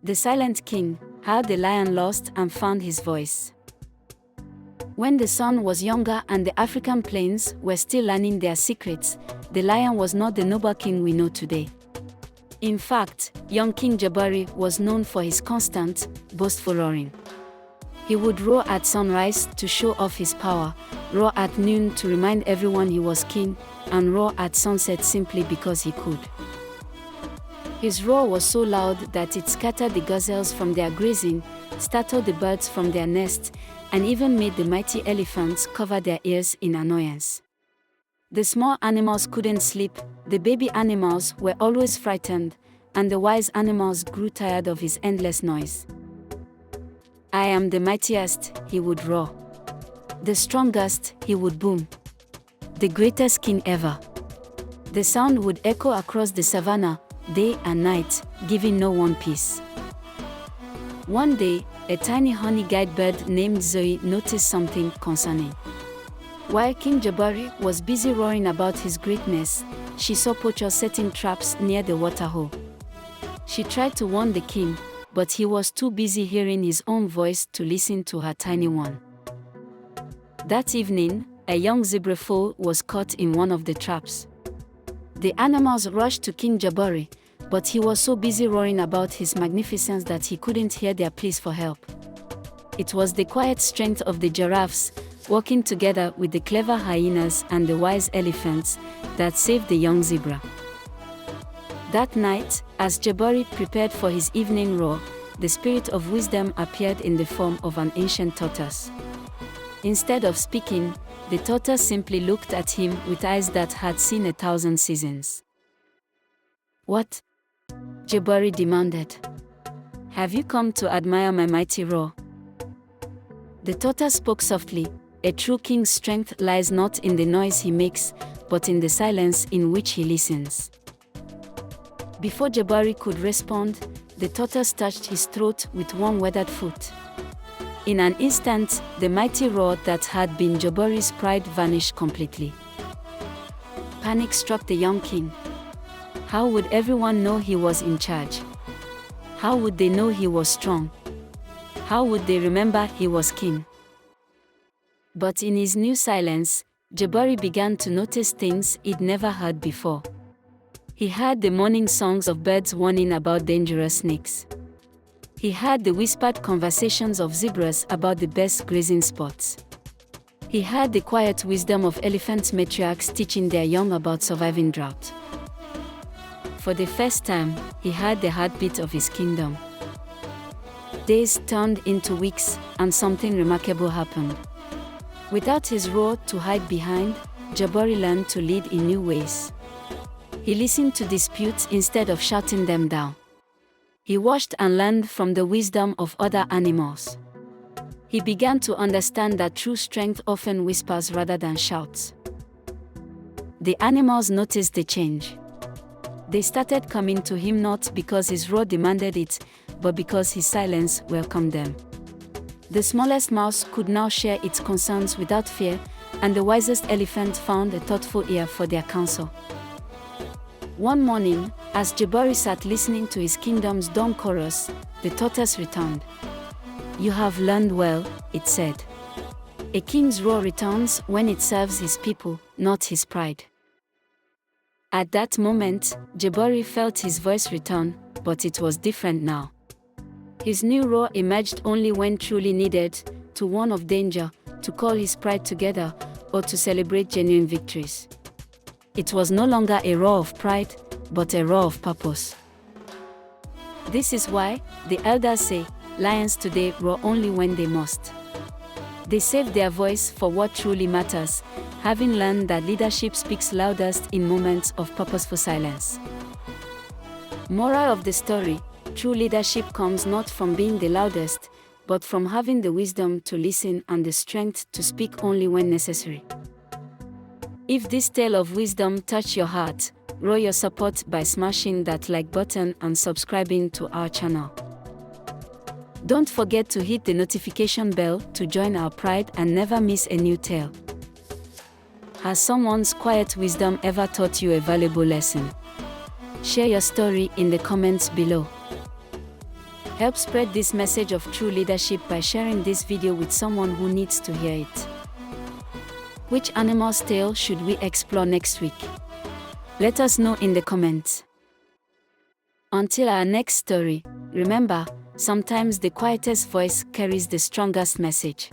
The Silent King, How the Lion Lost and Found His Voice. When the sun was younger and the African plains were still learning their secrets, the lion was not the noble king we know today. In fact, young King Jabari was known for his constant, boastful roaring. He would roar at sunrise to show off his power, roar at noon to remind everyone he was king, and roar at sunset simply because he could. His roar was so loud that it scattered the gazelles from their grazing, startled the birds from their nests, and even made the mighty elephants cover their ears in annoyance. The small animals couldn't sleep, the baby animals were always frightened, and the wise animals grew tired of his endless noise. "I am the mightiest," he would roar. "The strongest," he would boom. "The greatest king ever." The sound would echo across the savannah, day and night, giving no one peace. One day, a tiny honey-guide bird named Zoe noticed something concerning. While King Jabari was busy roaring about his greatness, she saw poachers setting traps near the waterhole. She tried to warn the king, but he was too busy hearing his own voice to listen to her tiny one. That evening, a young zebra foal was caught in one of the traps. The animals rushed to King Jabari, but he was so busy roaring about his magnificence that he couldn't hear their pleas for help. It was the quiet strength of the giraffes, working together with the clever hyenas and the wise elephants, that saved the young zebra. That night, as Jabari prepared for his evening roar, the spirit of wisdom appeared in the form of an ancient tortoise. Instead of speaking, the tortoise simply looked at him with eyes that had seen 1,000 seasons. "What?" Jabari demanded. "Have you come to admire my mighty roar?" The tortoise spoke softly. "A true king's strength lies not in the noise he makes, but in the silence in which he listens." Before Jabari could respond, the tortoise touched his throat with one weathered foot. In an instant, the mighty roar that had been Jabari's pride vanished completely. Panic struck the young king. How would everyone know he was in charge? How would they know he was strong? How would they remember he was king? But in his new silence, Jabari began to notice things he'd never heard before. He heard the morning songs of birds warning about dangerous snakes. He heard the whispered conversations of zebras about the best grazing spots. He heard the quiet wisdom of elephant matriarchs teaching their young about surviving drought. For the first time, he heard the heartbeat of his kingdom. Days turned into weeks, and something remarkable happened. Without his roar to hide behind, Jabari learned to lead in new ways. He listened to disputes instead of shouting them down. He watched and learned from the wisdom of other animals. He began to understand that true strength often whispers rather than shouts. The animals noticed the change. They started coming to him not because his roar demanded it, but because his silence welcomed them. The smallest mouse could now share its concerns without fear, and the wisest elephant found a thoughtful ear for their counsel. One morning, as Jabari sat listening to his kingdom's dawn chorus, the tortoise returned. "You have learned well," it said. "A king's roar returns when it serves his people, not his pride." At that moment, Jabari felt his voice return, but it was different now. His new roar emerged only when truly needed, to warn of danger, to call his pride together, or to celebrate genuine victories. It was no longer a roar of pride, but a roar of purpose. This is why, the elders say, lions today roar only when they must. They save their voice for what truly matters, having learned that leadership speaks loudest in moments of purposeful silence. Moral of the story: true leadership comes not from being the loudest, but from having the wisdom to listen and the strength to speak only when necessary. If this tale of wisdom touched your heart, roar your support by smashing that like button and subscribing to our channel. Don't forget to hit the notification bell to join our pride and never miss a new tale. Has someone's quiet wisdom ever taught you a valuable lesson? Share your story in the comments below. Help spread this message of true leadership by sharing this video with someone who needs to hear it. Which animal's tale should we explore next week? Let us know in the comments. Until our next story, remember, sometimes the quietest voice carries the strongest message.